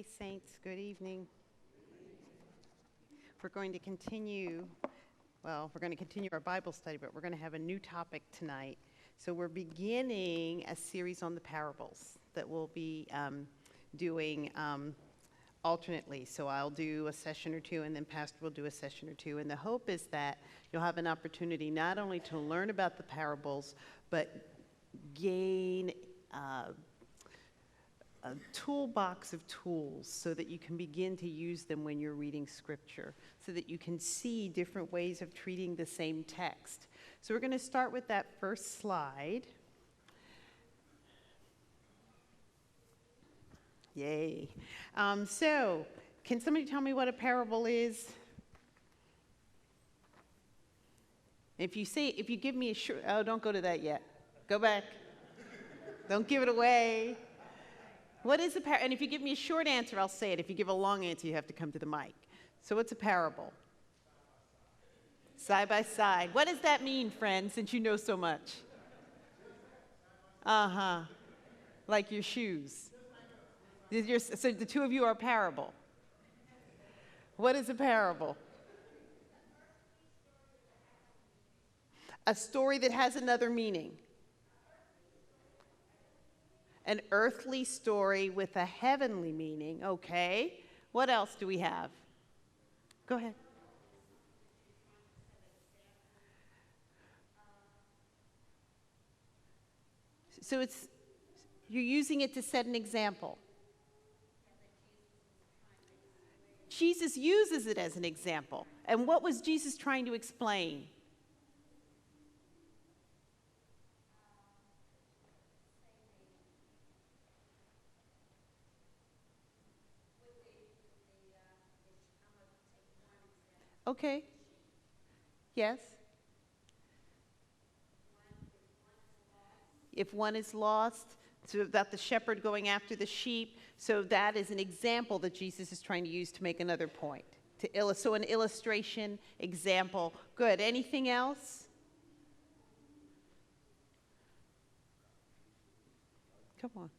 Saints. Good evening. We're going to continue our Bible study, but we're going to have a new topic tonight. So we're beginning a series on the parables that we'll be doing alternately. So I'll do a session or two, and then Pastor will do a session or two. And the hope is that you'll have an opportunity not only to learn about the parables, but gain a toolbox of tools so that you can begin to use them when you're reading scripture, so that you can see different ways of treating the same text. So we're going to start with that first slide. Yay. So can somebody tell me what a parable is? If you give me a short, oh, don't go to that yet. Go back. Don't give it away. What is a parable? And if you give me a short answer, I'll say it. If you give a long answer, you have to come to the mic. So what's a parable? Side by side. What does that mean, friends, since you know so much? Like your shoes. So the two of you are a parable. What is a parable? A story that has another meaning. An earthly story with a heavenly meaning. Okay. What else do we have? Go ahead. So you're using it to set an example. Jesus uses it as an example. And what was Jesus trying to explain? Okay. Yes. If one is lost, so about the shepherd going after the sheep. So that is an example that Jesus is trying to use to make another point. So an illustration, example. Good. Anything else? Come on.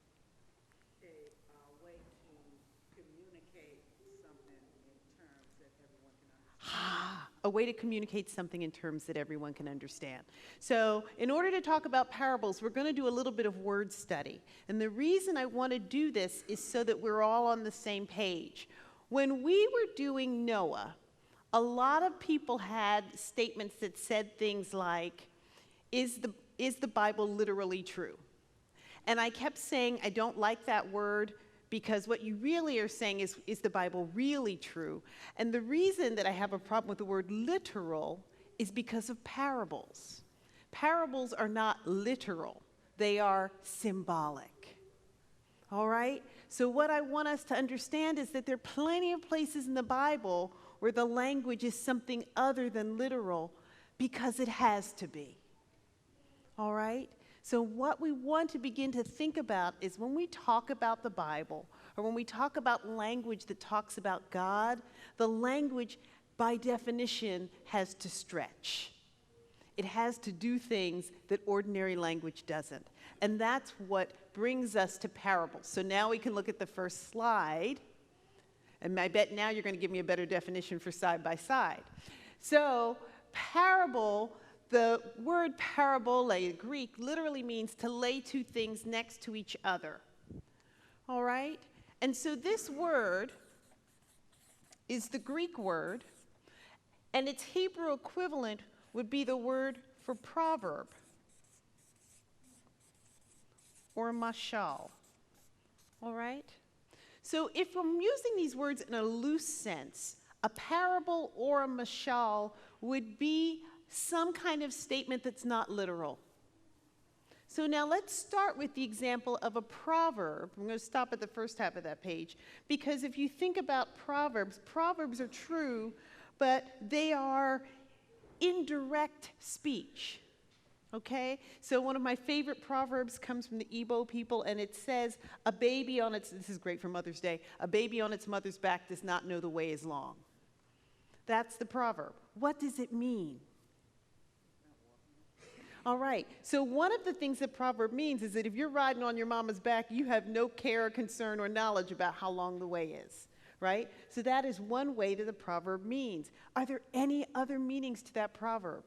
A way to communicate something in terms that everyone can understand. So in order to talk about parables, we're going to do a little bit of word study. And the reason I want to do this is so that we're all on the same page. When we were doing Noah, a lot of people had statements that said things like, is the Bible literally true? And I kept saying, I don't like that word, because what you really are saying is the Bible really true? And the reason that I have a problem with the word literal is because of parables. Parables are not literal. They are symbolic. All right? So what I want us to understand is that there are plenty of places in the Bible where the language is something other than literal because it has to be. All right? So what we want to begin to think about is when we talk about the Bible, or when we talk about language that talks about God, the language, by definition, has to stretch. It has to do things that ordinary language doesn't. And that's what brings us to parables. So now we can look at the first slide, and I bet now you're going to give me a better definition for side by side. So parable. The word parabole, Greek, literally means to lay two things next to each other. All right? And so this word is the Greek word, and its Hebrew equivalent would be the word for proverb or mashal. All right? So if I'm using these words in a loose sense, a parable or a mashal would be some kind of statement that's not literal. So now let's start with the example of a proverb. I'm going to stop at the first half of that page, because if you think about proverbs, proverbs are true, but they are indirect speech. Okay? So one of my favorite proverbs comes from the Igbo people, and it says, this is great for Mother's Day, a baby on its mother's back does not know the way is long. That's the proverb. What does it mean? All right. So one of the things that proverb means is that if you're riding on your mama's back, you have no care, concern, or knowledge about how long the way is, right? So that is one way that the proverb means. Are there any other meanings to that proverb?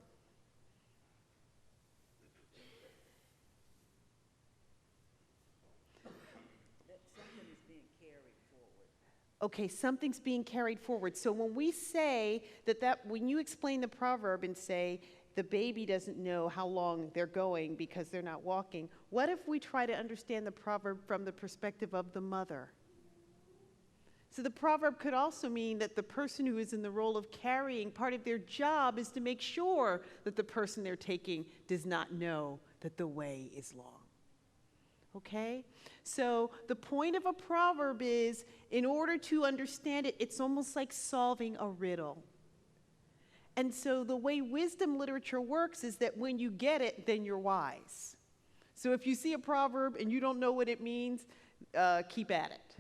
Okay, something's being carried forward. So when we say when you explain the proverb and say the baby doesn't know how long they're going because they're not walking, what if we try to understand the proverb from the perspective of the mother? So the proverb could also mean that the person who is in the role of carrying, part of their job is to make sure that the person they're taking does not know that the way is long. Okay? So the point of a proverb is, in order to understand it, it's almost like solving a riddle. And so the way wisdom literature works is that when you get it, then you're wise. So if you see a proverb and you don't know what it means, keep at it.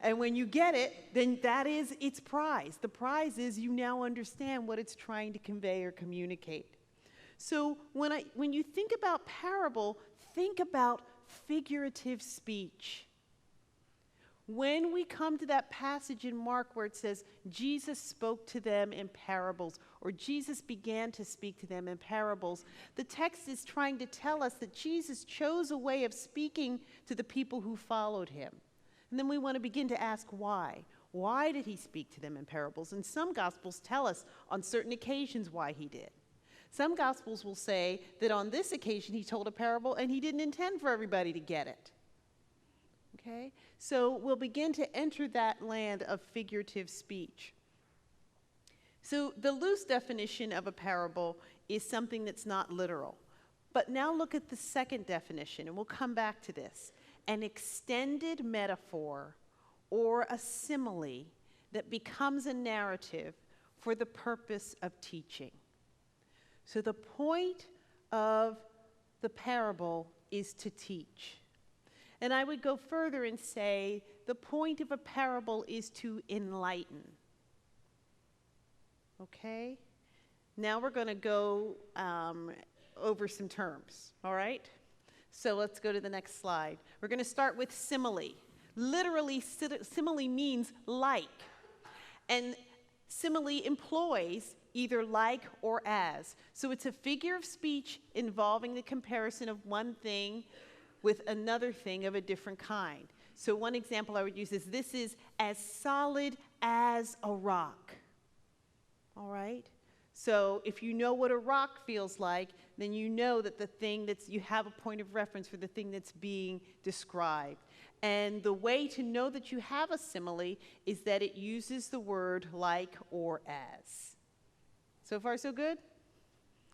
And when you get it, then that is its prize. The prize is you now understand what it's trying to convey or communicate. So when you think about parable, think about figurative speech. When we come to that passage in Mark where it says, Jesus spoke to them in parables, or Jesus began to speak to them in parables, the text is trying to tell us that Jesus chose a way of speaking to the people who followed him. And then we want to begin to ask why. Why did he speak to them in parables? And some Gospels tell us on certain occasions why he did. Some Gospels will say that on this occasion he told a parable and he didn't intend for everybody to get it. Okay? So we'll begin to enter that land of figurative speech. So the loose definition of a parable is something that's not literal. But now look at the second definition, and we'll come back to this. An extended metaphor or a simile that becomes a narrative for the purpose of teaching. So the point of the parable is to teach. And I would go further and say the point of a parable is to enlighten. Okay? Now we're going to go over some terms, all right? So let's go to the next slide. We're going to start with simile. Literally, simile means like. And simile employs either like or as. So it's a figure of speech involving the comparison of one thing with another thing of a different kind. So one example I would use is, this is as solid as a rock. All right? So if you know what a rock feels like, then you know that you have a point of reference for the thing that's being described. And the way to know that you have a simile is that it uses the word like or as. So far, so good?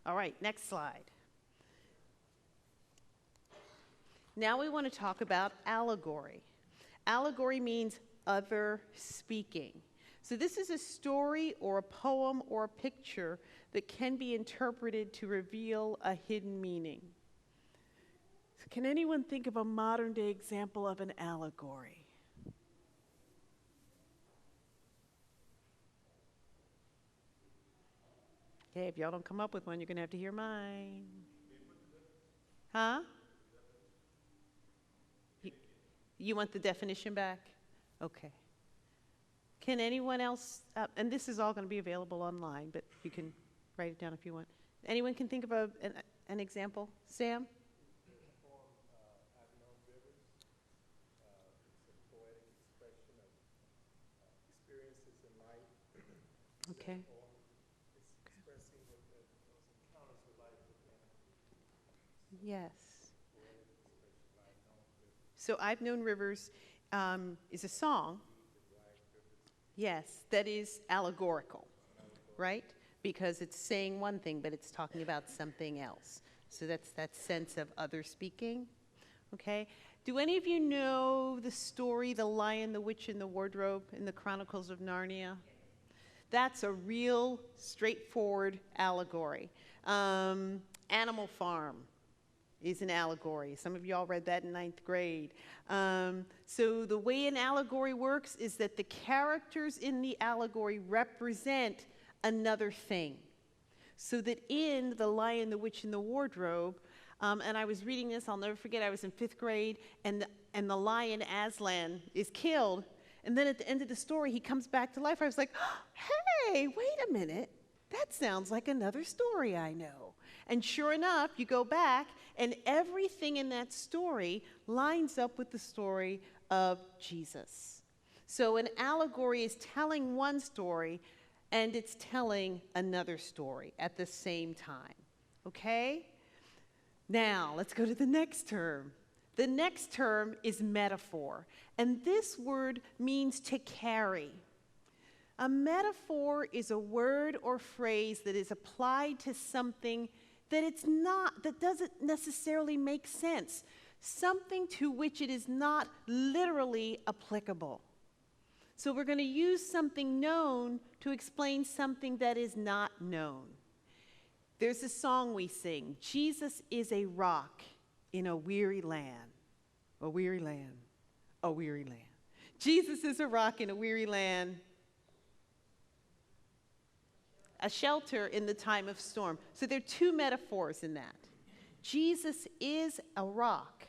All right, next slide. Now we want to talk about allegory. Allegory means other speaking. So this is a story or a poem or a picture that can be interpreted to reveal a hidden meaning. So can anyone think of a modern day example of an allegory? Okay, if y'all don't come up with one, you're going to have to hear mine. Huh? You want the definition back? Okay. Can anyone else, and this is all going to be available online, but you can write it down if you want. Anyone can think of an example? Sam? Okay. Yes. So I've Known Rivers is a song, yes, that is allegorical, right? Because it's saying one thing, but it's talking about something else. So that's that sense of other speaking, okay? Do any of you know the story, The Lion, the Witch, and the Wardrobe in the Chronicles of Narnia? That's a real straightforward allegory. Animal Farm is an allegory. Some of y'all read that in 9th grade. So the way an allegory works is that the characters in the allegory represent another thing. so that in The Lion, the Witch, and the Wardrobe, and I was reading this, I'll never forget, I was in 5th grade, and the lion Aslan is killed, and then at the end of the story, he comes back to life. I was like, oh, hey, wait a minute. That sounds like another story I know. And sure enough, you go back, and everything in that story lines up with the story of Jesus. So an allegory is telling one story, and it's telling another story at the same time. Okay? Now, let's go to the next term. The next term is metaphor, and this word means to carry. A metaphor is a word or phrase that is applied to something that doesn't necessarily make sense, something to which it is not literally applicable. So we're going to use something known to explain something that is not known. There's a song we sing, Jesus is a rock in a weary land. A weary land, a weary land. Jesus is a rock in a weary land, a shelter in the time of storm. So there are two metaphors in that. Jesus is a rock.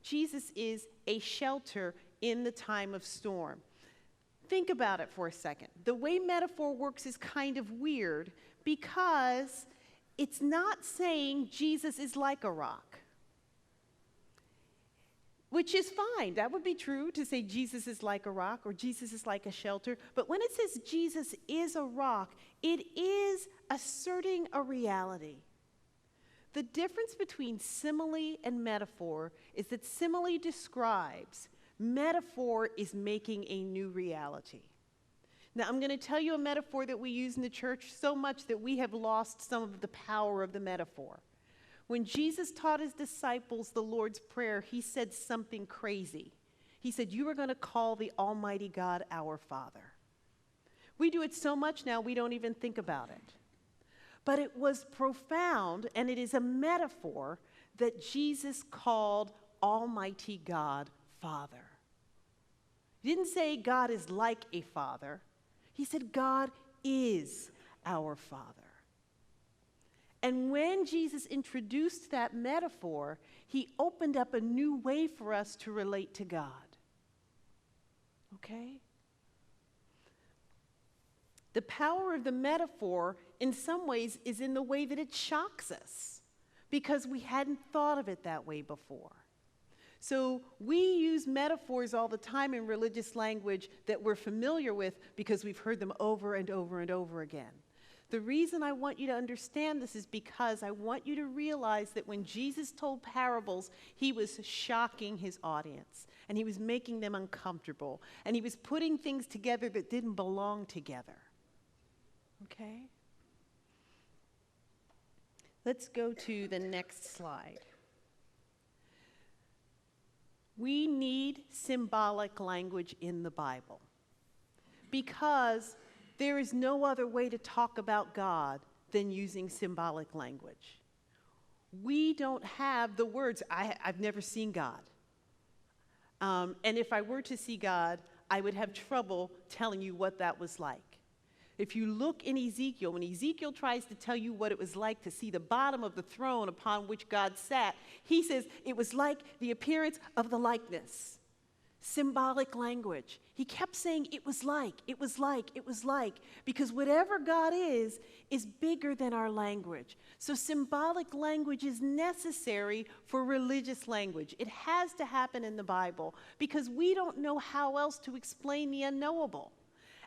Jesus is a shelter in the time of storm. Think about it for a second. The way metaphor works is kind of weird because it's not saying Jesus is like a rock, which is fine. That would be true to say Jesus is like a rock or Jesus is like a shelter. But when it says Jesus is a rock, it is asserting a reality. The difference between simile and metaphor is that simile describes, metaphor is making a new reality. Now, I'm going to tell you a metaphor that we use in the church so much that we have lost some of the power of the metaphor. When Jesus taught his disciples the Lord's Prayer, he said something crazy. He said, you are going to call the Almighty God our Father. We do it so much now, we don't even think about it. But it was profound, and it is a metaphor that Jesus called Almighty God Father. He didn't say God is like a father. He said God is our Father. And when Jesus introduced that metaphor, he opened up a new way for us to relate to God. Okay? The power of the metaphor, in some ways, is in the way that it shocks us, because we hadn't thought of it that way before. So we use metaphors all the time in religious language that we're familiar with because we've heard them over and over and over again. The reason I want you to understand this is because I want you to realize that when Jesus told parables, he was shocking his audience, and he was making them uncomfortable, and he was putting things together that didn't belong together. Okay? Let's go to the next slide. We need symbolic language in the Bible because there is no other way to talk about God than using symbolic language. We don't have the words, I've never seen God. And if I were to see God, I would have trouble telling you what that was like. If you look in Ezekiel, when Ezekiel tries to tell you what it was like to see the bottom of the throne upon which God sat, he says it was like the appearance of the likeness. Symbolic language. He kept saying it was like, it was like, it was like, because whatever God is bigger than our language. So symbolic language is necessary for religious language. It has to happen in the Bible because we don't know how else to explain the unknowable.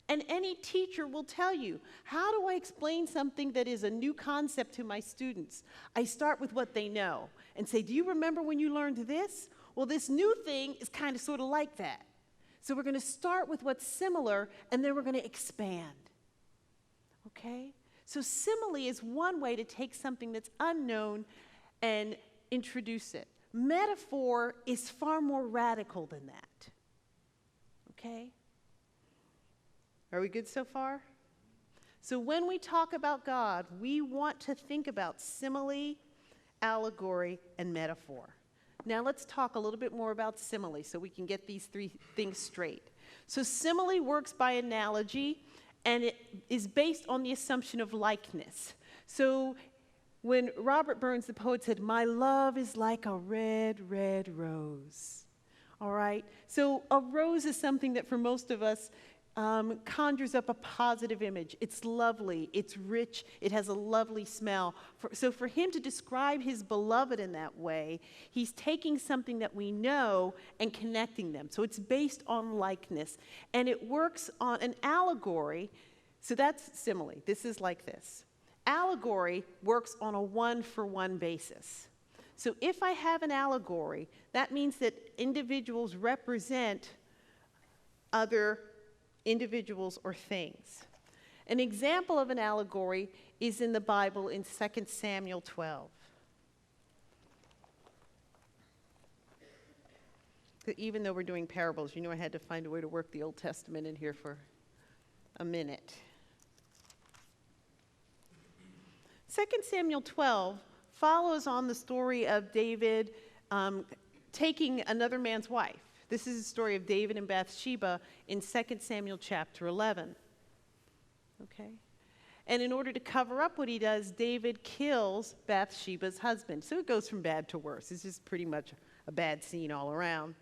And any teacher will tell you, how do I explain something that is a new concept to my students? I start with what they know and say, do you remember when you learned this? Well, this new thing is kind of sort of like that. So we're going to start with what's similar, and then we're going to expand. Okay? So simile is one way to take something that's unknown and introduce it. Metaphor is far more radical than that. Okay? Are we good so far? So when we talk about God, we want to think about simile, allegory, and metaphor. Now let's talk a little bit more about simile so we can get these three things straight. So simile works by analogy, and it is based on the assumption of likeness. So when Robert Burns, the poet, said, "My love is like a red, red rose." All right? So a rose is something that for most of us conjures up a positive image. It's lovely, it's rich, it has a lovely smell. So for him to describe his beloved in that way, he's taking something that we know and connecting them. So it's based on likeness. And it works on an allegory. So that's simile. This is like this. Allegory works on a one-for-one basis. So if I have an allegory, that means that individuals represent other individuals or things. An example of an allegory is in the Bible in 2 Samuel 12. Even though we're doing parables, you know I had to find a way to work the Old Testament in here for a minute. 2 Samuel 12 follows on the story of David taking another man's wife. This is the story of David and Bathsheba in 2 Samuel chapter 11. Okay? And in order to cover up what he does, David kills Bathsheba's husband. So it goes from bad to worse. It's just pretty much a bad scene all around.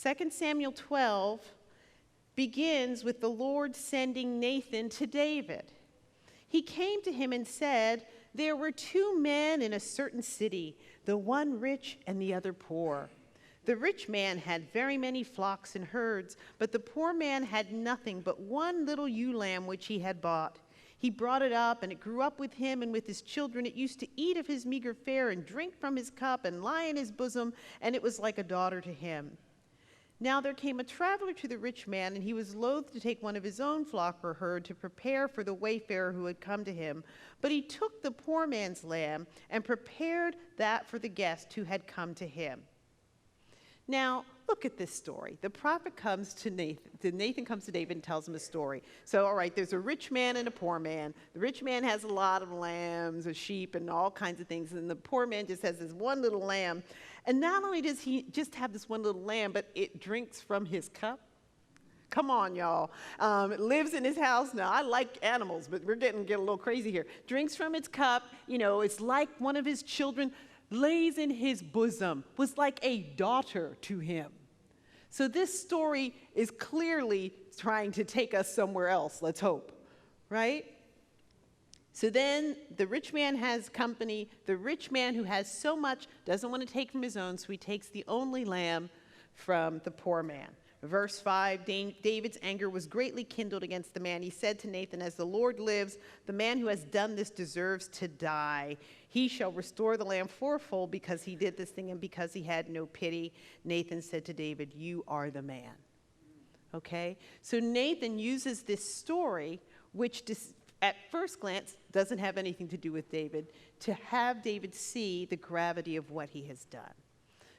2 Samuel 12 begins with the Lord sending Nathan to David. He came to him and said, "There were two men in a certain city, the one rich and the other poor. The rich man had very many flocks and herds, but the poor man had nothing but one little ewe lamb which he had bought. He brought it up, and it grew up with him and with his children. It used to eat of his meager fare and drink from his cup and lie in his bosom, and it was like a daughter to him. Now there came a traveler to the rich man, and he was loath to take one of his own flock or herd to prepare for the wayfarer who had come to him. But he took the poor man's lamb and prepared that for the guest who had come to him." Now, look at this story. The prophet comes to Nathan. Nathan comes to David and tells him a story. So, all right, there's a rich man and a poor man. The rich man has a lot of lambs, a sheep, and all kinds of things. And the poor man just has this one little lamb. And not only does he just have this one little lamb, but it drinks from his cup. Come on, y'all. It lives in his house. Now, I like animals, but we're getting a little crazy here. Drinks from its cup. You know, it's like one of his children. Lays in his bosom, was like a daughter to him. So this story is clearly trying to take us somewhere else, let's hope, right? So then the rich man has company. The rich man who has so much doesn't want to take from his own, so he takes the only lamb from the poor man. Verse 5, David's anger was greatly kindled against the man. He said to Nathan, "As the Lord lives, the man who has done this deserves to die. He shall restore the lamb fourfold because he did this thing and because he had no pity." Nathan said to David, "You are the man." Okay? So Nathan uses this story, which at first glance doesn't have anything to do with David, to have David see the gravity of what he has done.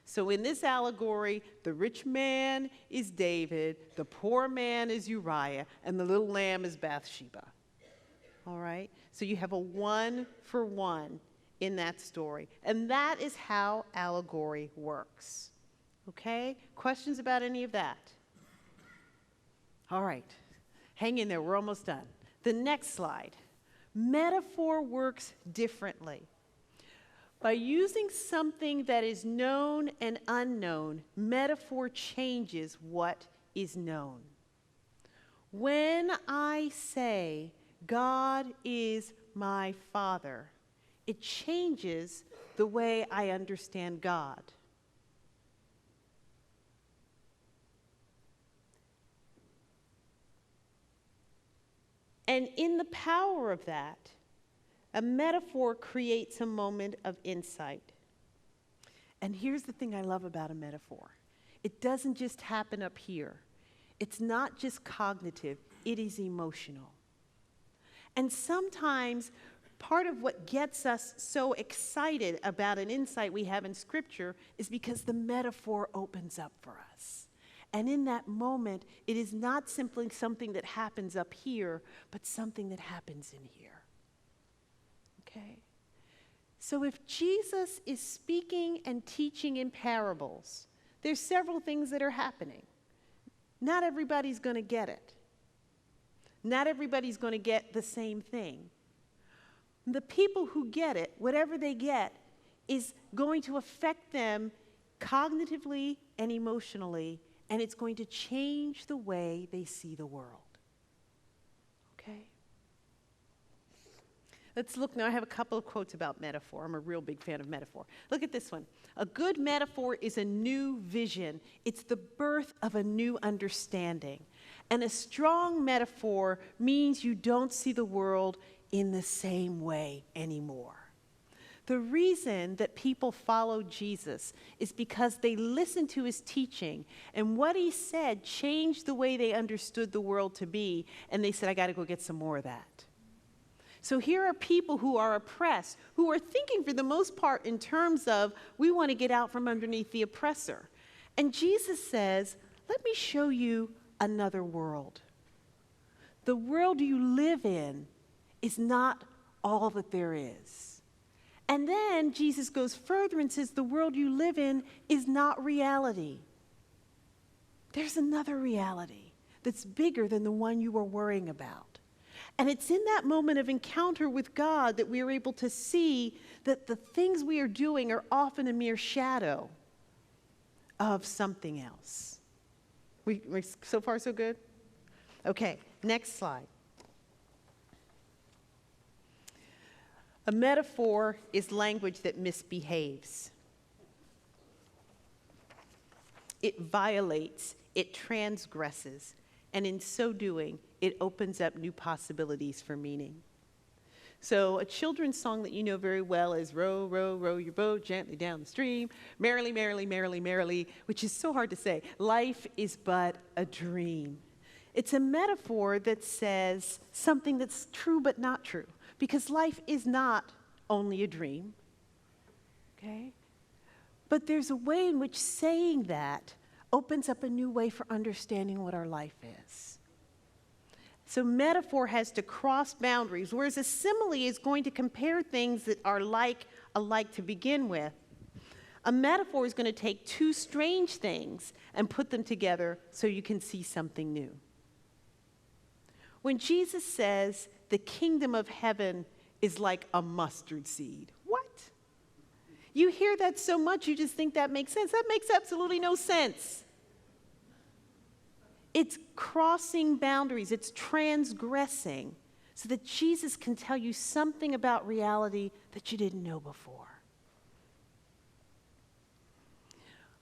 So in this allegory, the rich man is David, the poor man is Uriah, and the little lamb is Bathsheba. All right? So you have a one-for-one in that story. And that is how allegory works. Okay? Questions about any of that? All right. Hang in there. We're almost done. The next slide. Metaphor works differently. By using something that is known and unknown, metaphor changes what is known. When I say, "God is my Father," it changes the way I understand God. And in the power of that, a metaphor creates a moment of insight. And here's the thing I love about a metaphor. It doesn't just happen up here. It's not just cognitive, it is emotional. And sometimes part of what gets us so excited about an insight we have in Scripture is because the metaphor opens up for us. And in that moment, it is not simply something that happens up here, but something that happens in here. Okay? So if Jesus is speaking and teaching in parables, there's several things that are happening. Not everybody's going to get it. Not everybody's going to get the same thing. The people who get it, whatever they get, is going to affect them cognitively and emotionally, and it's going to change the way they see the world. Okay? Let's look now. I have a couple of quotes about metaphor. I'm a real big fan of metaphor. Look at this one. A good metaphor is a new vision. It's the birth of a new understanding. And a strong metaphor means you don't see the world in the same way anymore. The reason that people follow Jesus is because they listened to his teaching, and what he said changed the way they understood the world to be, and they said, I got to go get some more of that. So here are people who are oppressed, who are thinking for the most part in terms of, we want to get out from underneath the oppressor. And Jesus says, let me show you another world. The world you live in is not all that there is. And then Jesus goes further and says, the world you live in is not reality. There's another reality that's bigger than the one you are worrying about. And it's in that moment of encounter with God that we are able to see that the things we are doing are often a mere shadow of something else. We so far, so good? Okay, next slide. A metaphor is language that misbehaves. It violates, it transgresses, and in so doing, it opens up new possibilities for meaning. So a children's song that you know very well is row, row, row your boat gently down the stream, merrily, merrily, merrily, merrily, which is so hard to say. Life is but a dream. It's a metaphor that says something that's true but not true, because life is not only a dream, okay? But there's a way in which saying that opens up a new way for understanding what our life is. So metaphor has to cross boundaries, whereas a simile is going to compare things that are alike to begin with. A metaphor is going to take two strange things and put them together so you can see something new. When Jesus says the kingdom of heaven is like a mustard seed, what? You hear that so much, you just think that makes sense. That makes absolutely no sense. It's crossing boundaries, it's transgressing, so that Jesus can tell you something about reality that you didn't know before.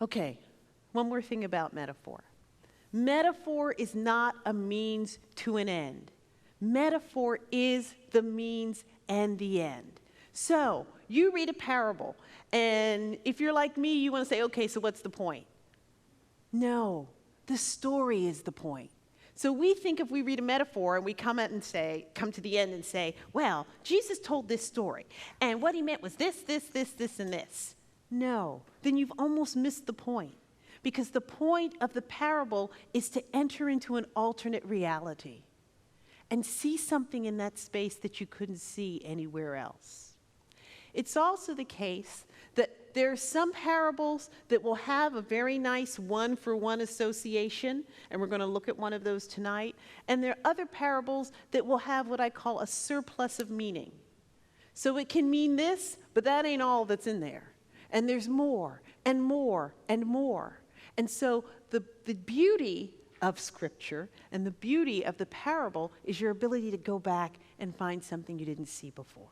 Okay, one more thing about metaphor. Metaphor is not a means to an end. Metaphor is the means and the end. So, you read a parable, and if you're like me, you want to say, okay, so what's the point? No. The story is the point. So we think if we read a metaphor and we come to the end and say, well, Jesus told this story, and what he meant was this, this, this, this, and this. No, then you've almost missed the point. Because the point of the parable is to enter into an alternate reality and see something in that space that you couldn't see anywhere else. It's also the case that there are some parables that will have a very nice one-for-one association, and we're going to look at one of those tonight. And there are other parables that will have what I call a surplus of meaning. So it can mean this, but that ain't all that's in there. And there's more and more and more. And so the beauty of Scripture and the beauty of the parable is your ability to go back and find something you didn't see before.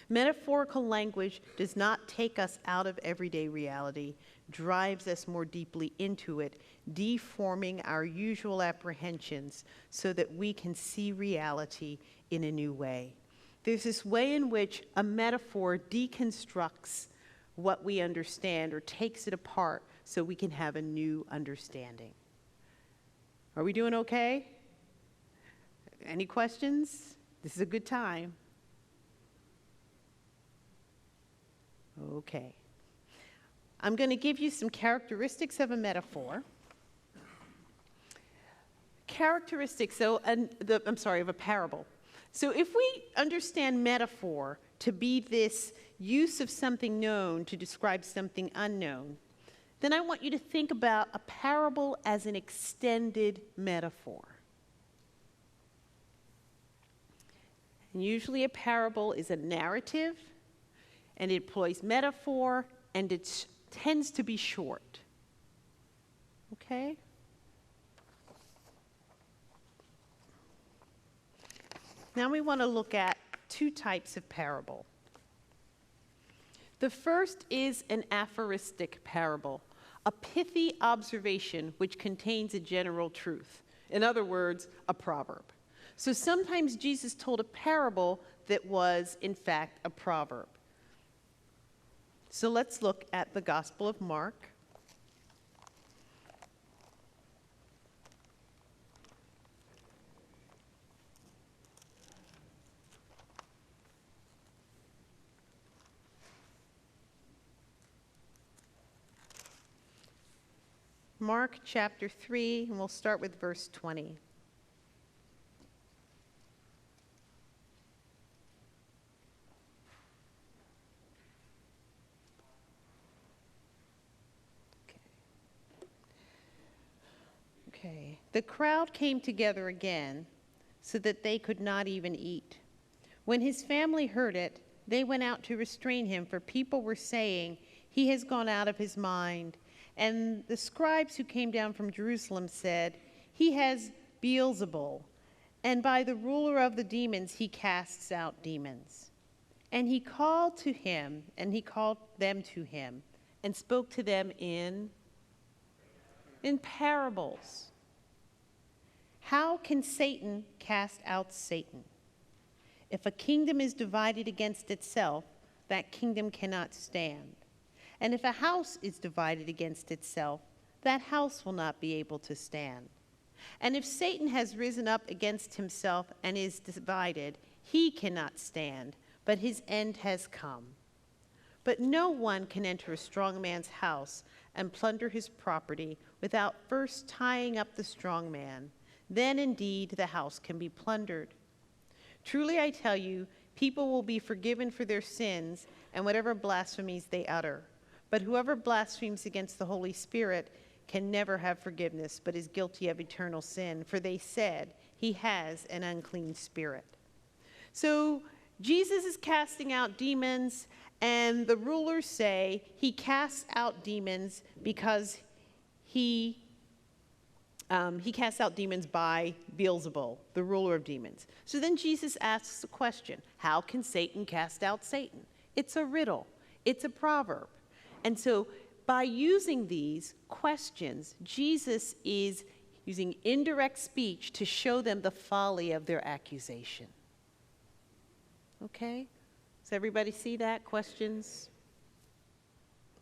Metaphorical language does not take us out of everyday reality, drives us more deeply into it, deforming our usual apprehensions so that we can see reality in a new way. There's this way in which a metaphor deconstructs what we understand or takes it apart so we can have a new understanding. Are we doing okay? Any questions? This is a good time. Okay. I'm going to give you some characteristics of a metaphor. Of a parable. So if we understand metaphor to be this use of something known to describe something unknown, then I want you to think about a parable as an extended metaphor. And usually a parable is a narrative, and it employs metaphor, and it tends to be short. Okay? Now we want to look at two types of parable. The first is an aphoristic parable, a pithy observation which contains a general truth. In other words, a proverb. So sometimes Jesus told a parable that was, in fact, a proverb. So let's look at the Gospel of Mark. Mark chapter 3, and we'll start with verse 20. Okay. The crowd came together again so that they could not even eat. When his family heard it, they went out to restrain him, for people were saying, "He has gone out of his mind." And the scribes who came down from Jerusalem said, "He has Beelzebul, and by the ruler of the demons he casts out demons." And he called them to him, and spoke to them in parables. How can Satan cast out Satan? If a kingdom is divided against itself, that kingdom cannot stand. And if a house is divided against itself, that house will not be able to stand. And if Satan has risen up against himself and is divided, he cannot stand, but his end has come. But no one can enter a strong man's house and plunder his property without first tying up the strong man. Then indeed the house can be plundered. Truly I tell you, people will be forgiven for their sins and whatever blasphemies they utter. But whoever blasphemes against the Holy Spirit can never have forgiveness, but is guilty of eternal sin, for they said he has an unclean spirit. So Jesus is casting out demons, and the rulers say he casts out demons because he casts out demons by Beelzebul, the ruler of demons. So then Jesus asks the question, how can Satan cast out Satan? It's a riddle. It's a proverb. And so by using these questions, Jesus is using indirect speech to show them the folly of their accusation. Okay? Does everybody see that? Questions?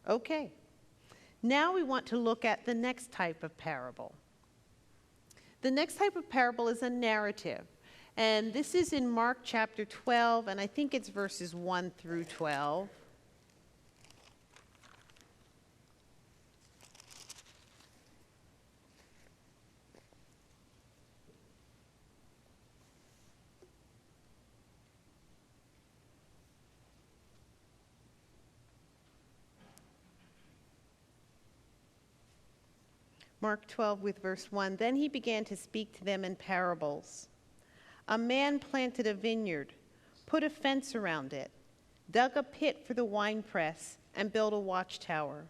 Okay. Now we want to look at the next type of parable. The next type of parable is a narrative. And this is in Mark chapter 12, and I think it's verses 1 through 12. Mark 12 with verse 1, then he began to speak to them in parables. A man planted a vineyard, put a fence around it, dug a pit for the winepress, and built a watchtower.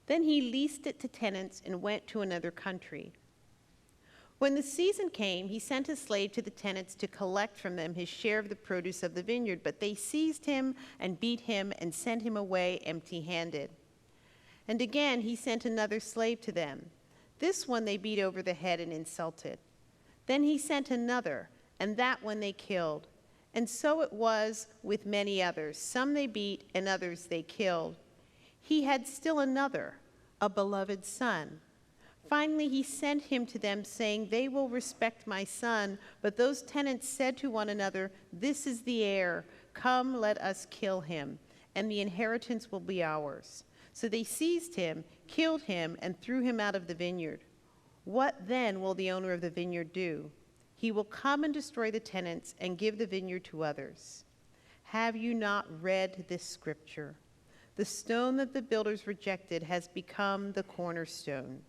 Then he leased it to tenants and went to another country. When the season came, he sent a slave to the tenants to collect from them his share of the produce of the vineyard, but they seized him and beat him and sent him away empty-handed. And again he sent another slave to them. This one they beat over the head and insulted. Then he sent another, and that one they killed. And so it was with many others. Some they beat, and others they killed. He had still another, a beloved son. Finally he sent him to them, saying, they will respect my son. But those tenants said to one another, this is the heir. Come, let us kill him, and the inheritance will be ours. So they seized him, killed him, and threw him out of the vineyard. What then will the owner of the vineyard do? He will come and destroy the tenants and give the vineyard to others. Have you not read this scripture? The stone that the builders rejected has become the cornerstone.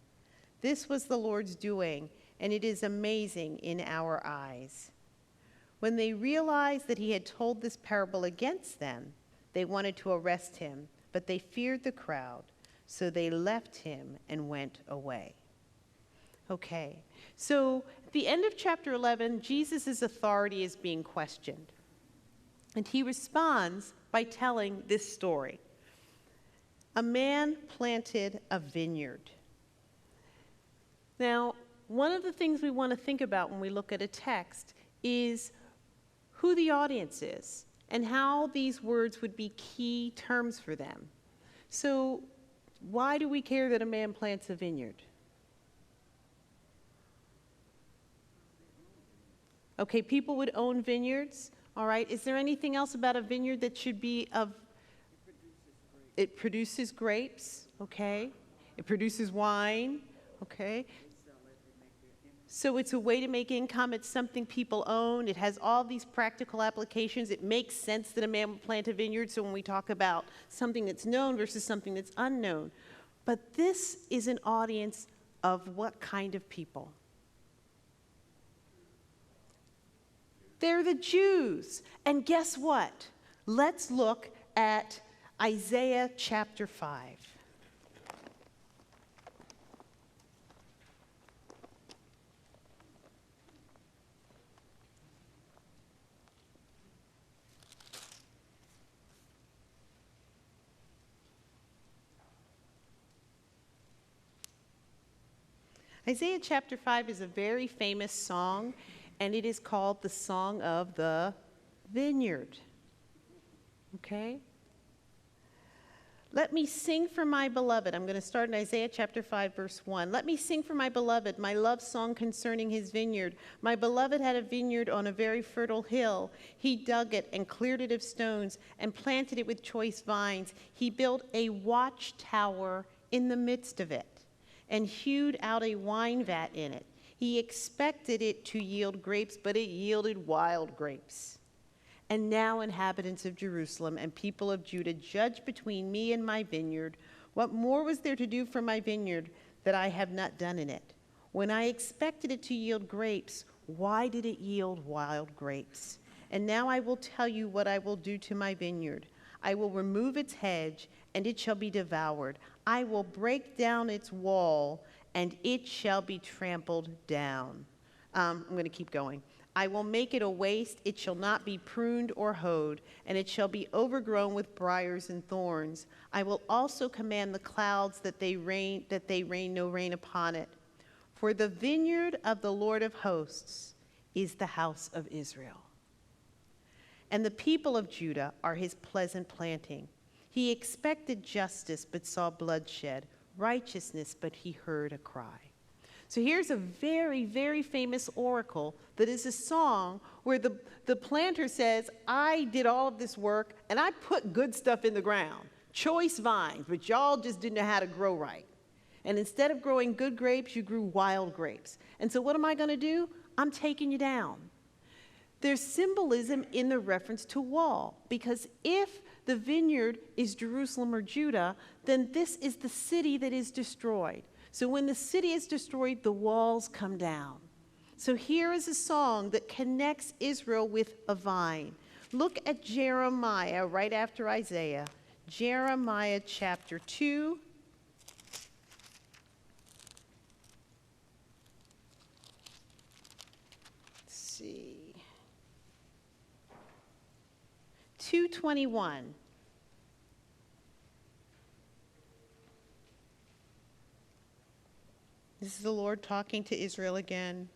This was the Lord's doing, and it is amazing in our eyes. When they realized that he had told this parable against them, they wanted to arrest him, but they feared the crowd, so they left him and went away. Okay, so at the end of chapter 11, Jesus' authority is being questioned. And he responds by telling this story. A man planted a vineyard. Now, one of the things we want to think about when we look at a text is who the audience is and how these words would be key terms for them. So, why do we care that a man plants a vineyard? Okay, people would own vineyards. All right, is there anything else about a vineyard that should be of? It produces grapes, okay? It produces wine, okay? So it's a way to make income. It's something people own. It has all these practical applications. It makes sense that a man would plant a vineyard. So when we talk about something that's known versus something that's unknown. But this is an audience of what kind of people? They're the Jews. And guess what? Let's look at Isaiah chapter 5. Isaiah chapter 5 is a very famous song, and it is called the Song of the Vineyard. Okay? Let me sing for my beloved. I'm going to start in Isaiah chapter 5, verse 1. Let me sing for my beloved, my love song concerning his vineyard. My beloved had a vineyard on a very fertile hill. He dug it and cleared it of stones and planted it with choice vines. He built a watchtower in the midst of it and hewed out a wine vat in it. He expected it to yield grapes, but it yielded wild grapes. And now, inhabitants of Jerusalem and people of Judah, judge between me and my vineyard. What more was there to do for my vineyard that I have not done in it? When I expected it to yield grapes, why did it yield wild grapes? And now I will tell you what I will do to my vineyard. I will remove its hedge, and it shall be devoured. I will break down its wall, and it shall be trampled down. I'm going to keep going. I will make it a waste. It shall not be pruned or hoed, and it shall be overgrown with briars and thorns. I will also command the clouds that they rain no rain upon it. For the vineyard of the Lord of hosts is the house of Israel, and the people of Judah are his pleasant planting. He expected justice, but saw bloodshed, righteousness, but he heard a cry. So here's a very, very famous oracle that is a song where the planter says, I did all of this work, and I put good stuff in the ground, choice vines, but y'all just didn't know how to grow right. And instead of growing good grapes, you grew wild grapes. And so what am I going to do? I'm taking you down. There's symbolism in the reference to wall, because if the vineyard is Jerusalem or Judah, then this is the city that is destroyed. So when the city is destroyed, the walls come down. So here is a song that connects Israel with a vine. Look at Jeremiah right after Isaiah. Jeremiah chapter 2. Let's see. 2:21. This is the Lord talking to Israel again.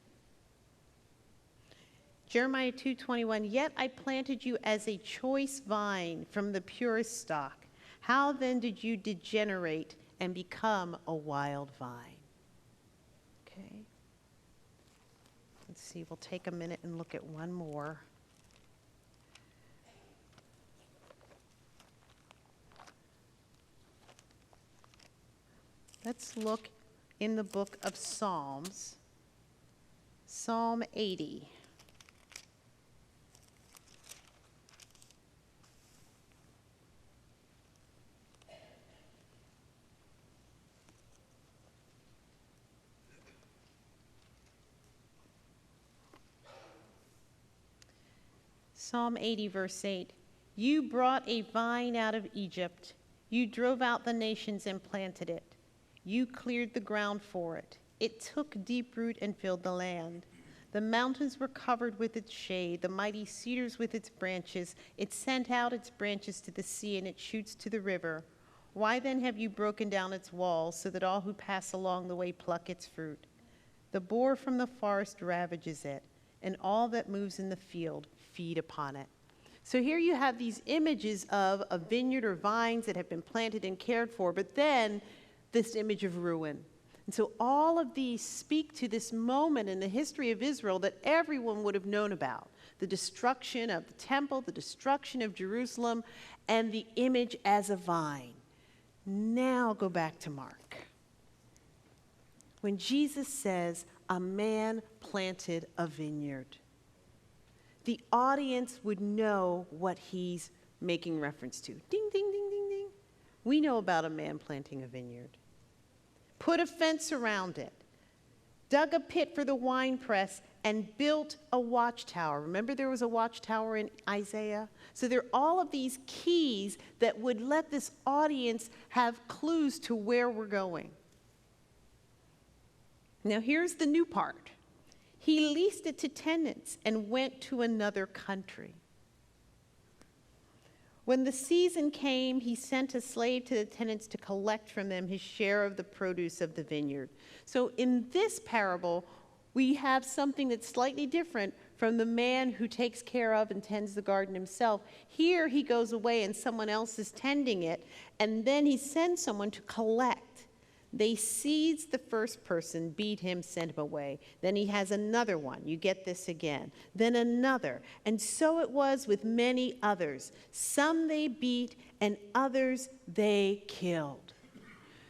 Jeremiah 2:21, yet I planted you as a choice vine from the purest stock. How then did you degenerate and become a wild vine? Okay. Let's see, we'll take a minute and look at one more. Let's look in the book of Psalms, Psalm 80. Psalm 80, verse 8. You brought a vine out of Egypt. You drove out the nations and planted it. You cleared the ground for it. It took deep root and filled the land. The mountains were covered with its shade, the mighty cedars with its branches. It sent out its branches to the sea, and its shoots to the river. Why then have you broken down its walls, so that all who pass along the way pluck its fruit? The boar from the forest ravages it, and all that moves in the field feed upon it. So here you have these images of a vineyard or vines that have been planted and cared for, but then this image of ruin. And so all of these speak to this moment in the history of Israel that everyone would have known about. The destruction of the temple, the destruction of Jerusalem, and the image as a vine. Now go back to Mark. When Jesus says, a man planted a vineyard, the audience would know what he's making reference to. Ding, ding, ding, ding, ding. We know about a man planting a vineyard. Put a fence around it, dug a pit for the winepress, and built a watchtower. Remember there was a watchtower in Isaiah? So there are all of these keys that would let this audience have clues to where we're going. Now here's the new part. He leased it to tenants and went to another country. When the season came, he sent a slave to the tenants to collect from them his share of the produce of the vineyard. So in this parable, we have something that's slightly different from the man who takes care of and tends the garden himself. Here he goes away and someone else is tending it, and then he sends someone to collect. They seized the first person, beat him, sent him away. Then he has another one. You get this again. Then another. And so it was with many others. Some they beat and others they killed.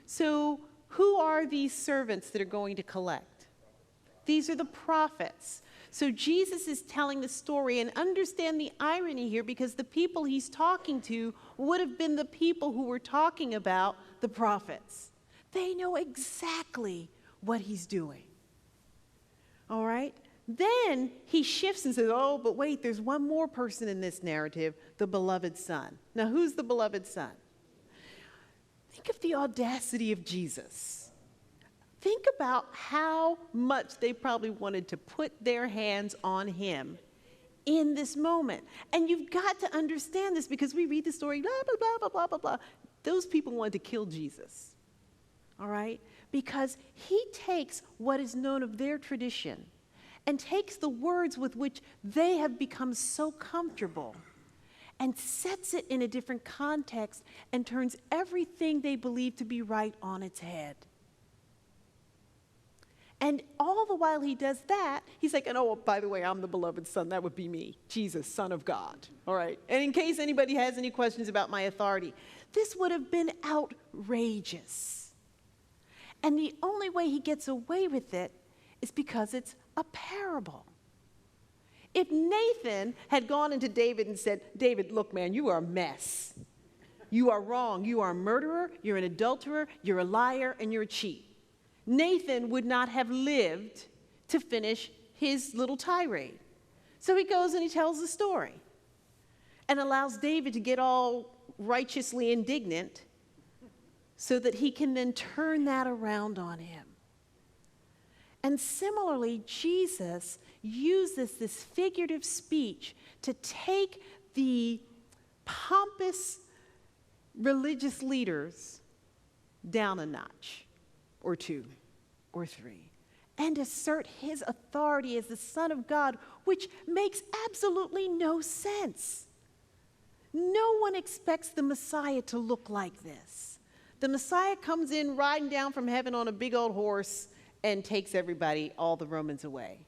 So who are these servants that are going to collect? These are the prophets. So Jesus is telling the story, and understand the irony here, because the people he's talking to would have been the people who were talking about the prophets. They know exactly what he's doing. All right? Then he shifts and says, oh, but wait, there's one more person in this narrative, the beloved son. Now, who's the beloved son? Think of the audacity of Jesus. Think about how much they probably wanted to put their hands on him in this moment. And you've got to understand this, because we read the story, blah, blah, blah, blah, blah, blah, blah. Those people wanted to kill Jesus. All right? Because he takes what is known of their tradition and takes the words with which they have become so comfortable and sets it in a different context and turns everything they believe to be right on its head. And all the while he does that, he's like, oh, by the way, I'm the beloved son. That would be me, Jesus, Son of God. All right? And in case anybody has any questions about my authority, this would have been outrageous. And the only way he gets away with it is because it's a parable. If Nathan had gone into David and said, David, look, man, you are a mess. You are wrong. You are a murderer. You're an adulterer. You're a liar. And you're a cheat. Nathan would not have lived to finish his little tirade. So he goes and he tells the story and allows David to get all righteously indignant so that he can then turn that around on him. And similarly, Jesus uses this figurative speech to take the pompous religious leaders down a notch or two or three and assert his authority as the Son of God, which makes absolutely no sense. No one expects the Messiah to look like this. The Messiah comes in riding down from heaven on a big old horse and takes everybody, all the Romans, away.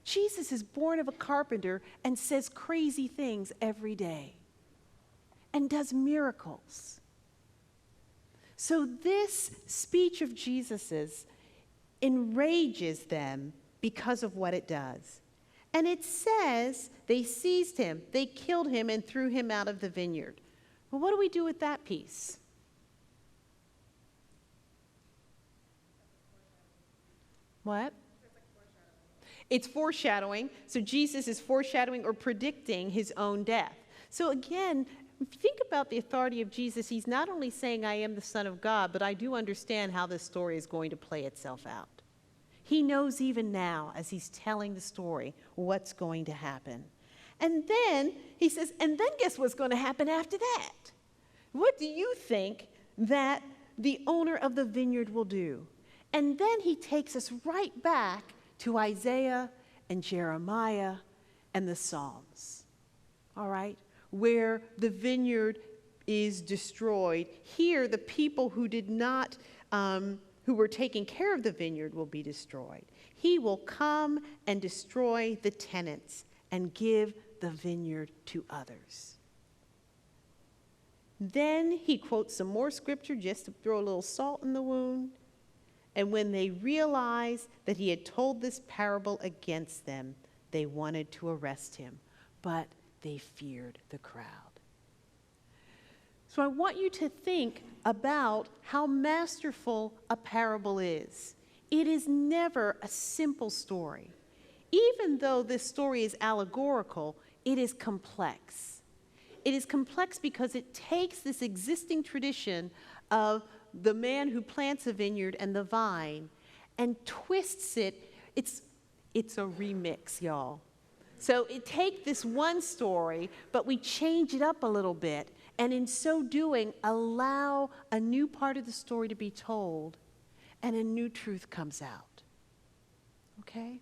Jesus is born of a carpenter and says crazy things every day and does miracles. So this speech of Jesus's enrages them because of what it does. And it says they seized him, they killed him, and threw him out of the vineyard. Well, what do we do with that piece? What? It's foreshadowing, so Jesus is foreshadowing or predicting his own death. So again, if you think about the authority of Jesus, he's not only saying, I am the Son of God, but I do understand how this story is going to play itself out. He knows even now, as he's telling the story, what's going to happen. And then he says, and then guess what's going to happen after that? What do you think that the owner of the vineyard will do? And then he takes us right back to Isaiah and Jeremiah and the Psalms, all right, where the vineyard is destroyed. Here, the people who did not, who were taking care of the vineyard will be destroyed. He will come and destroy the tenants and give the vineyard to others. Then he quotes some more scripture just to throw a little salt in the wound. And when they realized that he had told this parable against them, they wanted to arrest him, but they feared the crowd. So I want you to think about how masterful a parable is. It is never a simple story. Even though this story is allegorical, it is complex. It is complex because it takes this existing tradition of the man who plants a vineyard and the vine and twists it. It's a remix, y'all. So it takes this one story, but we change it up a little bit, and in so doing, allow a new part of the story to be told, and a new truth comes out. Okay?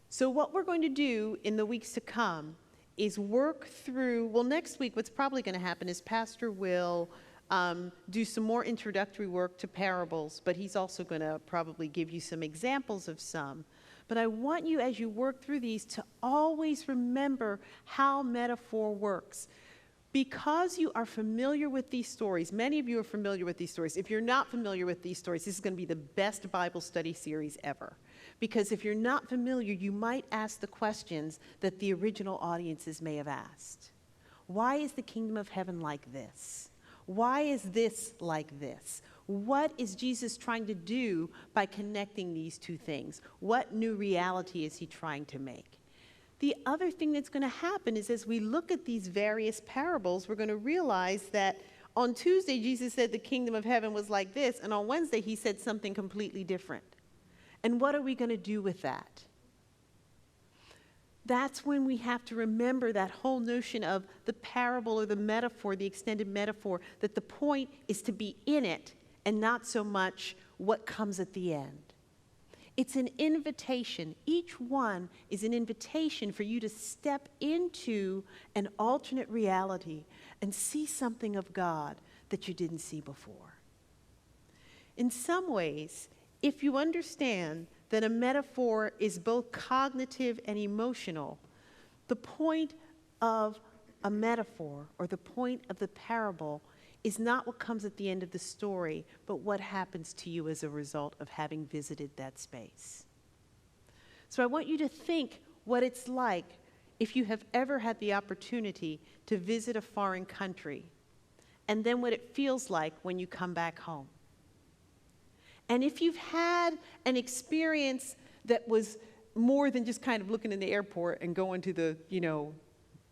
So what we're going to do in the weeks to come is work through, well, next week what's probably going to happen is Pastor will do some more introductory work to parables, but he's also going to probably give you some examples of some. But I want you, as you work through these, to always remember how metaphor works. Because you are familiar with these stories, many of you are familiar with these stories. If you're not familiar with these stories, this is going to be the best Bible study series ever. Because if you're not familiar, you might ask the questions that the original audiences may have asked. Why is the kingdom of heaven like this? Why is this like this? What is Jesus trying to do by connecting these two things? What new reality is he trying to make? The other thing that's going to happen is as we look at these various parables, we're going to realize that on Tuesday, Jesus said the kingdom of heaven was like this, and on Wednesday, he said something completely different. And what are we going to do with that? That's when we have to remember that whole notion of the parable or the metaphor, the extended metaphor, that the point is to be in it and not so much what comes at the end. It's an invitation. Each one is an invitation for you to step into an alternate reality and see something of God that you didn't see before. In some ways, if you understand that a metaphor is both cognitive and emotional, the point of a metaphor or the point of the parable is not what comes at the end of the story, but what happens to you as a result of having visited that space. So I want you to think what it's like if you have ever had the opportunity to visit a foreign country, and then what it feels like when you come back home. And if you've had an experience that was more than just kind of looking in the airport and going to the,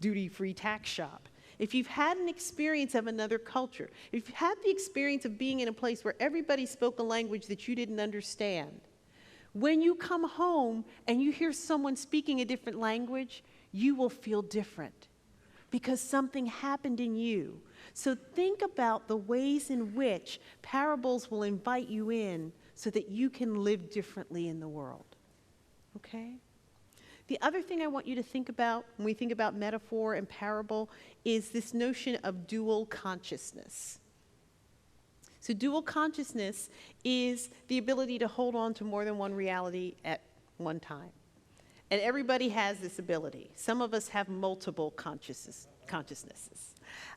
duty-free tax shop, if you've had an experience of another culture, if you've had the experience of being in a place where everybody spoke a language that you didn't understand, when you come home and you hear someone speaking a different language, you will feel different because something happened in you. So think about the ways in which parables will invite you in so that you can live differently in the world. Okay? The other thing I want you to think about when we think about metaphor and parable is this notion of dual consciousness. So dual consciousness is the ability to hold on to more than one reality at one time. And everybody has this ability. Some of us have multiple consciousnesses.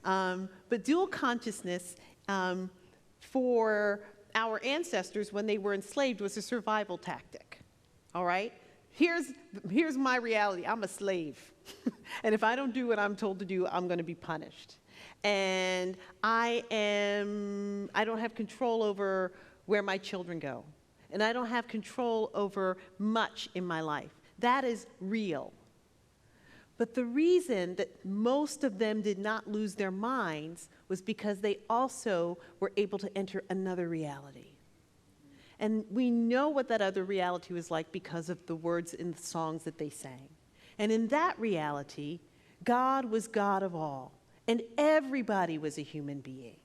But dual consciousness for our ancestors when they were enslaved was a survival tactic. All right? Here's my reality. I'm a slave. And if I don't do what I'm told to do, I'm going to be punished. And I don't have control over where my children go. and I don't have control over much in my life. That is real. But the reason that most of them did not lose their minds was because they also were able to enter another reality. And we know what that other reality was like because of the words in the songs that they sang. And in that reality, God was God of all, and everybody was a human being.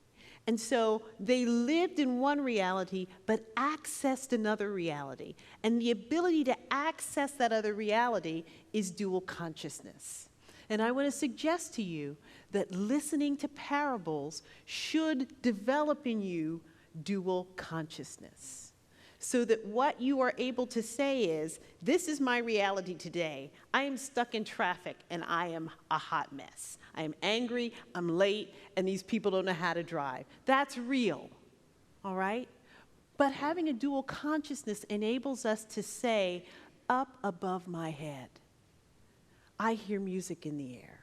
And so they lived in one reality, but accessed another reality. And the ability to access that other reality is dual consciousness. And I want to suggest to you that listening to parables should develop in you dual consciousness. So that what you are able to say is, this is my reality today. I am stuck in traffic and I am a hot mess. I am angry, I'm late, and these people don't know how to drive. That's real, all right? But having a dual consciousness enables us to say, up above my head, I hear music in the air.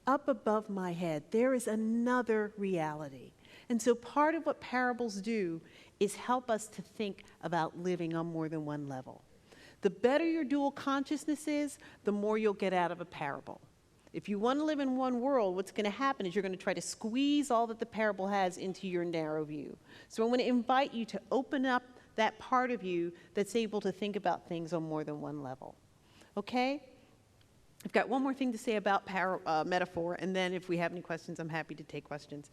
Up above my head, there is another reality. And so part of what parables do is help us to think about living on more than one level. The better your dual consciousness is, the more you'll get out of a parable. If you want to live in one world, what's going to happen is you're going to try to squeeze all that the parable has into your narrow view. So I want to invite you to open up that part of you that's able to think about things on more than one level. Okay? I've got one more thing to say about metaphor, and then if we have any questions, I'm happy to take questions.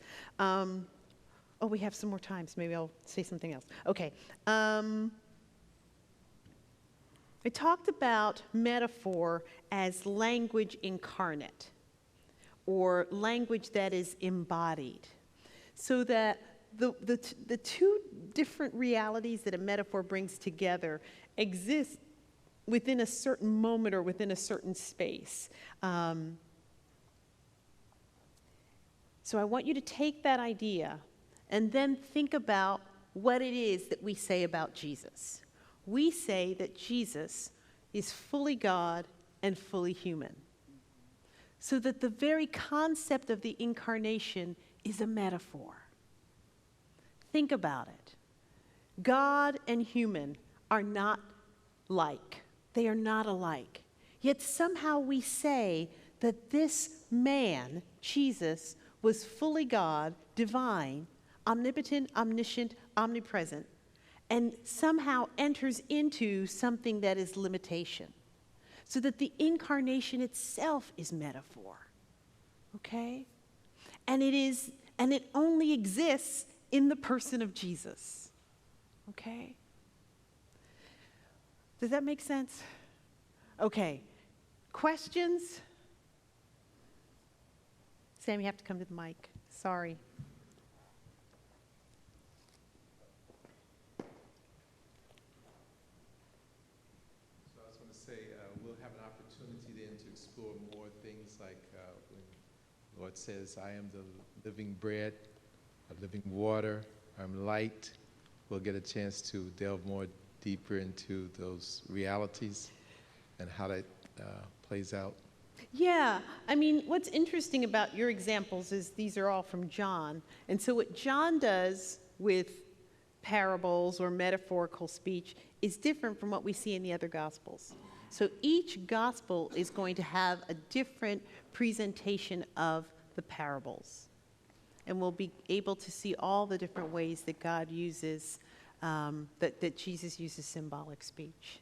Oh, we have some more time, so maybe I'll say something else. Okay. I talked about metaphor as language incarnate, or language that is embodied, so that the two different realities that a metaphor brings together exist within a certain moment or within a certain space. So I want you to take that idea and then think about what it is that we say about Jesus. We say that Jesus is fully God and fully human. So that the very concept of the incarnation is a metaphor. Think about it. God and human are not like. They are not alike. Yet somehow we say that this man, Jesus, was fully God, divine, omnipotent, omniscient, omnipresent, and somehow enters into something that is limitation. So that the incarnation itself is metaphor. Okay? And it only exists in the person of Jesus. Okay? Does that make sense? Okay. Questions? Sam, you have to come to the mic. Sorry. So I was going to say, we'll have an opportunity then to explore more things like when the Lord says, I am the living bread, a living water, I'm light. We'll get a chance to delve more deeper into those realities and how that plays out. Yeah, I mean, what's interesting about your examples is these are all from John. And so what John does with parables or metaphorical speech is different from what we see in the other Gospels. So each Gospel is going to have a different presentation of the parables. And we'll be able to see all the different ways that God uses, that Jesus uses symbolic speech.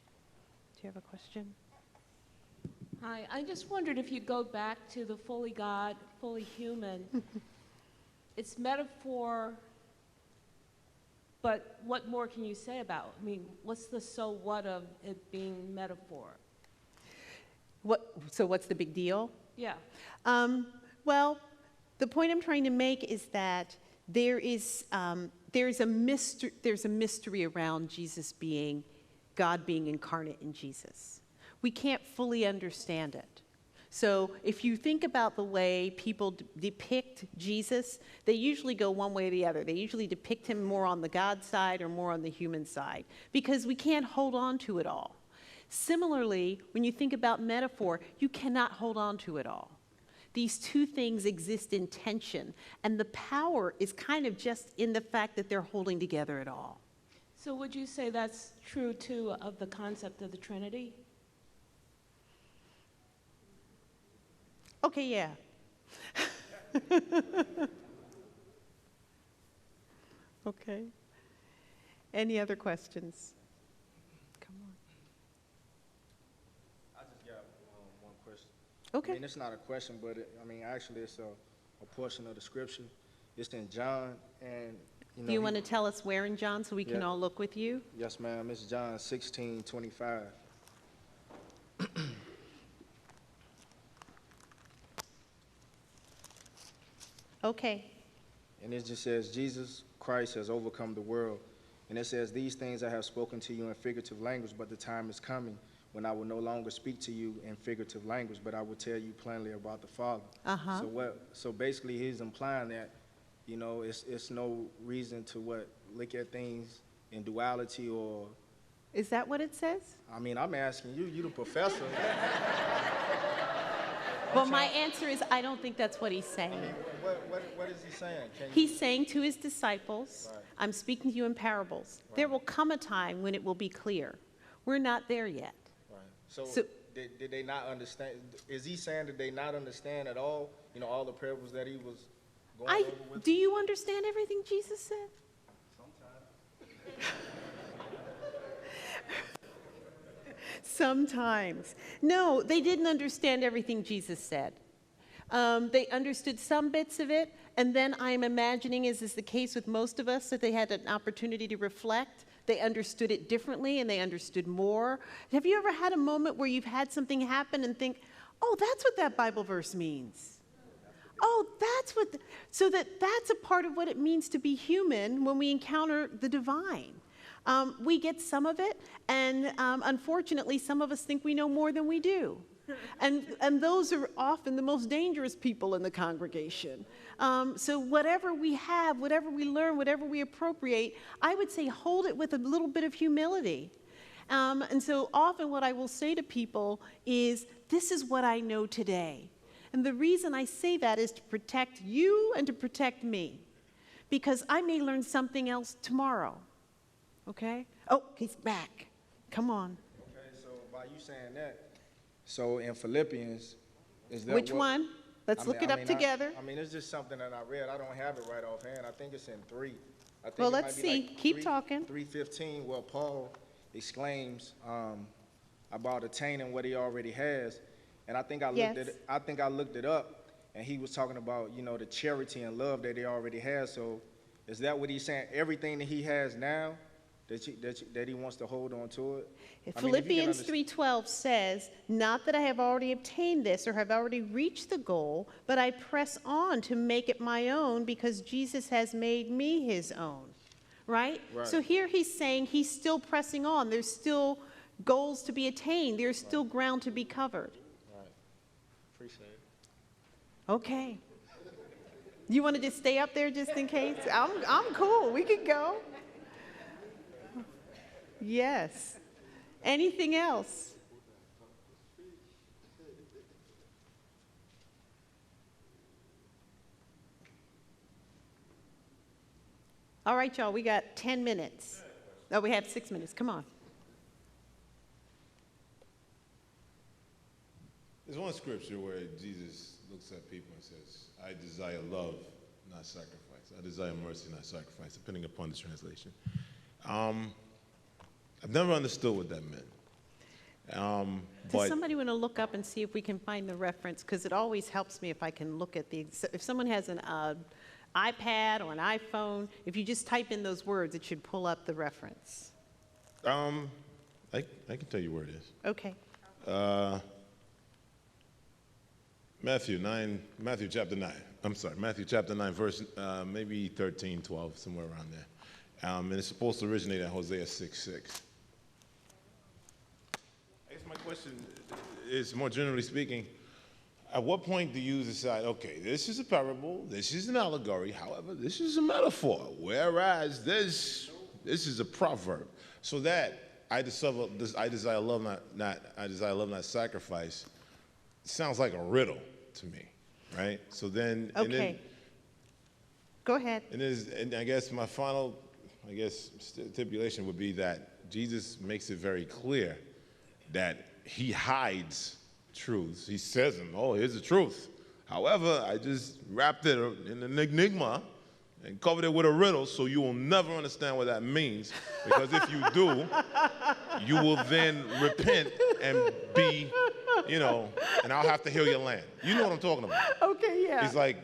Do you have a question? Hi, I just wondered if you go back to the fully God, fully human. It's metaphor, but what more can you say about it? I mean, what's the so what of it being metaphor? So what's the big deal? Yeah. Well, the point I'm trying to make is that there's a mystery around Jesus being, God being incarnate in Jesus. We can't fully understand it. So if you think about the way people depict Jesus, they usually go one way or the other. They usually depict him more on the God side or more on the human side, because we can't hold on to it all. Similarly, when you think about metaphor, you cannot hold on to it all. These two things exist in tension, and the power is kind of just in the fact that they're holding together it all. So would you say that's true, too, of the concept of the Trinity? Okay, yeah. Okay. Any other questions? Come on. I just got one question. Okay. I mean, it's not a question, but actually, it's a portion of the scripture. It's in John, and Do you want to tell us where in John so we can Yeah. all look with you? Yes, ma'am. It's John 16:25. Okay. And it just says, Jesus Christ has overcome the world. And it says, these things I have spoken to you in figurative language, but the time is coming when I will no longer speak to you in figurative language, but I will tell you plainly about the Father. Uh-huh. So basically he's implying that, it's no reason to look at things in duality or, Is that what it says? I'm asking you, you the professor. Well, my answer is I don't think that's what he's saying. What is he saying? He's saying to his disciples, Right. I'm speaking to you in parables. Right. There will come a time when it will be clear. We're not there yet. Right. So- Did they not understand? Is he saying that they not understand at all, all the parables that he was going over with? Do you understand everything Jesus said? Sometimes. No, they didn't understand everything Jesus said. They understood some bits of it, and then I'm imagining, as is the case with most of us, that they had an opportunity to reflect. They understood it differently, and they understood more. Have you ever had a moment where you've had something happen and think, oh, that's what that Bible verse means? Oh, that's what, that's a part of what it means to be human when we encounter the divine. We get some of it, and unfortunately, some of us think we know more than we do. And those are often the most dangerous people in the congregation. So whatever we have, whatever we learn, whatever we appropriate, I would say hold it with a little bit of humility. And so often what I will say to people is, this is what I know today. And the reason I say that is to protect you and to protect me. Because I may learn something else tomorrow. Okay? Oh, he's back. Come on. Okay, so by you saying that, so in Philippians, is that Which one? Let's look it up together. It's just something that I read. I don't have it right offhand. I think it's in 3. I think Well, it might let's be see. like Keep talking. 3:15, where Paul exclaims about attaining what he already has. And I think I looked it up, and he was talking about, the charity and love that he already has. So is that what he's saying? Everything that he has now, that he wants to hold on to it? Philippians 3:12 says, not that I have already obtained this or have already reached the goal, but I press on to make it my own because Jesus has made me his own. Right? Right. So here he's saying he's still pressing on. There's still goals to be attained. There's still ground to be covered. Right. Appreciate it. Okay. You want to just stay up there just in case? I'm cool. We could go. Yes. Anything else? All right, y'all, we got 10 minutes. Oh, we have 6 minutes. Come on. There's one scripture where Jesus looks at people and says, I desire love, not sacrifice. I desire mercy, not sacrifice, depending upon the translation. I've never understood what that meant. Does somebody want to look up and see if we can find the reference? Because it always helps me if I can look at if someone has an iPad or an iPhone, if you just type in those words, it should pull up the reference. I can tell you where it is. Okay. Matthew chapter 9, verse maybe 13, 12, somewhere around there. And it's supposed to originate in Hosea 6:6. I guess my question is, more generally speaking, at what point do you decide, okay, this is a parable, this is an allegory, however, this is a metaphor, whereas this is a proverb, so that I desire love, not sacrifice, sounds like a riddle to me, right? So then, Okay. Go ahead. and I guess my final I guess, stipulation would be that Jesus makes it very clear that he hides truths. He says, oh, here's the truth. However, I just wrapped it in an enigma and covered it with a riddle, so you will never understand what that means. Because if you do, you will then repent and be, and I'll have to heal your land. You know what I'm talking about. Okay, yeah. He's like,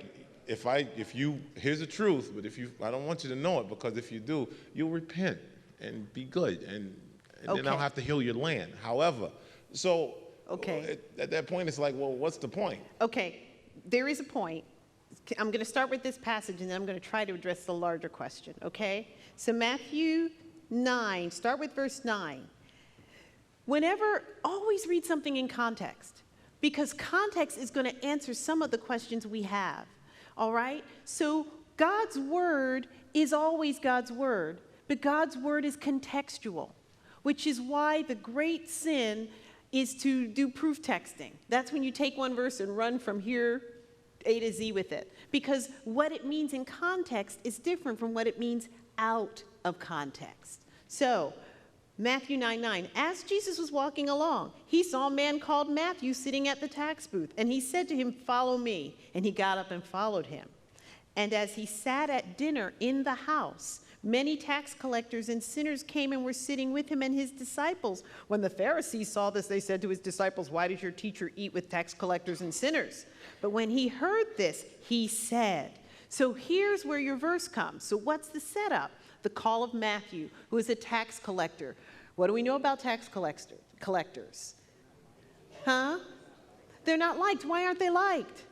here's the truth, but I don't want you to know it, because if you do, you'll repent and be good, and then I'll have to heal your land. However, so at that point, it's like, well, what's the point? Okay, there is a point. I'm going to start with this passage, and then I'm going to try to address the larger question, okay? So Matthew 9, start with verse 9. Always read something in context, because context is going to answer some of the questions we have, all right? So God's word is always God's word, but God's word is contextual, which is why the great sin is to do proof texting. That's when you take one verse and run from here A to Z with it, because what it means in context is different from what it means out of context. So Matthew 9:9, as Jesus was walking along, he saw a man called Matthew sitting at the tax booth, and he said to him, "Follow me." And he got up and followed him. And as he sat at dinner in the house, many tax collectors and sinners came and were sitting with him and his disciples. When the Pharisees saw this, they said to his disciples, "Why does your teacher eat with tax collectors and sinners?" But when he heard this, he said, so here's where your verse comes. So what's the setup? The call of Matthew, who is a tax collector. What do we know about tax collectors? Huh? They're not liked. Why aren't they liked?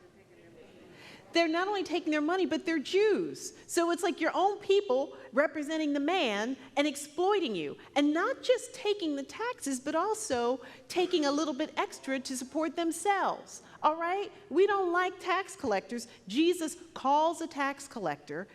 They're not only taking their money, but they're Jews. So it's like your own people representing the man and exploiting you. And not just taking the taxes, but also taking a little bit extra to support themselves. All right? We don't like tax collectors. Jesus calls a tax collector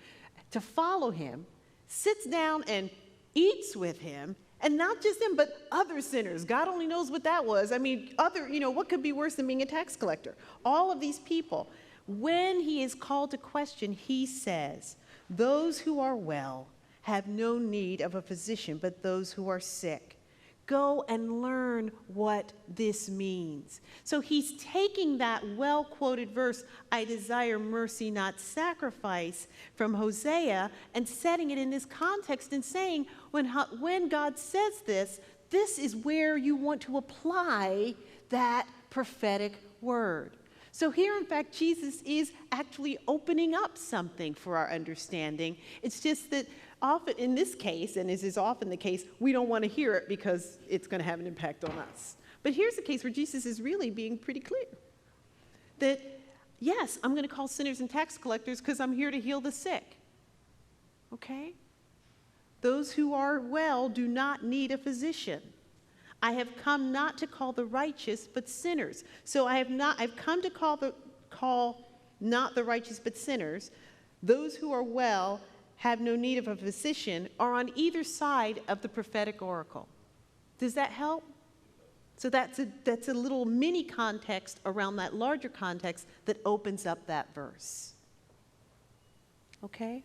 to follow him, sits down and eats with him, and not just him, but other sinners. God only knows what that was. I mean, what could be worse than being a tax collector? All of these people. When he is called to question, he says, "Those who are well have no need of a physician, but those who are sick. Go and learn what this means." So he's taking that well-quoted verse, "I desire mercy, not sacrifice," from Hosea, and setting it in this context and saying, when God says this, this is where you want to apply that prophetic word. So here, in fact, Jesus is actually opening up something for our understanding. It's just that often, in this case, and as is often the case, we don't want to hear it because it's going to have an impact on us. But here's a case where Jesus is really being pretty clear. That, yes, I'm going to call sinners and tax collectors because I'm here to heal the sick. Okay? Those who are well do not need a physician. I have come not to call the righteous, but sinners. So I've come to call not the righteous, but sinners. Those who are well have no need of a physician are on either side of the prophetic oracle. Does that help? So that's a little mini context around that larger context that opens up that verse. Okay?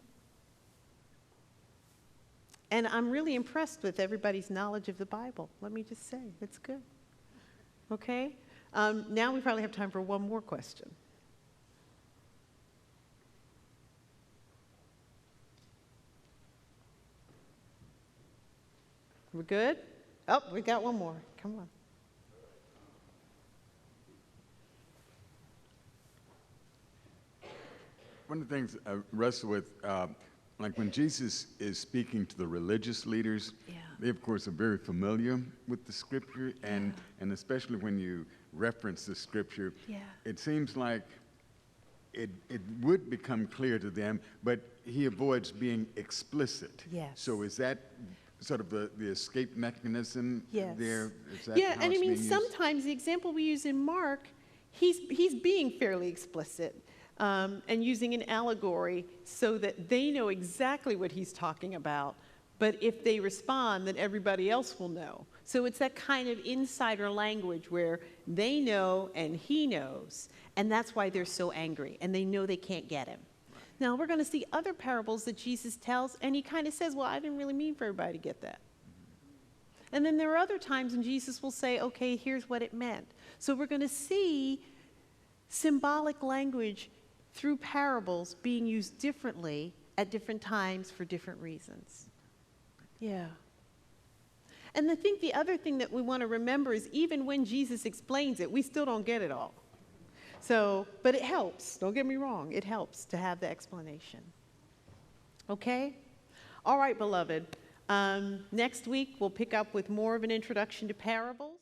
And I'm really impressed with everybody's knowledge of the Bible. Let me just say, it's good. Okay? Now we probably have time for one more question. We're good? Oh, we got one more. Come on. One of the things I wrestle with, like when Jesus is speaking to the religious leaders, they of course are very familiar with the scripture, and especially when you reference the scripture, it seems like it would become clear to them, but he avoids being explicit. Yes. So is that sort of the escape mechanism there? Is that Yeah, how and I it's mean, being used? sometimes the example we use in Mark, he's being fairly explicit. And using an allegory so that they know exactly what he's talking about. But if they respond, then everybody else will know. So it's that kind of insider language where they know and he knows. And that's why they're so angry. And they know they can't get him. Now, we're going to see other parables that Jesus tells, and he kind of says, well, I didn't really mean for everybody to get that. And then there are other times when Jesus will say, okay, here's what it meant. So we're going to see symbolic language through parables being used differently at different times for different reasons. Yeah. And I think the other thing that we want to remember is even when Jesus explains it, we still don't get it all. So, but it helps. Don't get me wrong. It helps to have the explanation. Okay? All right, beloved. Next week, we'll pick up with more of an introduction to parables.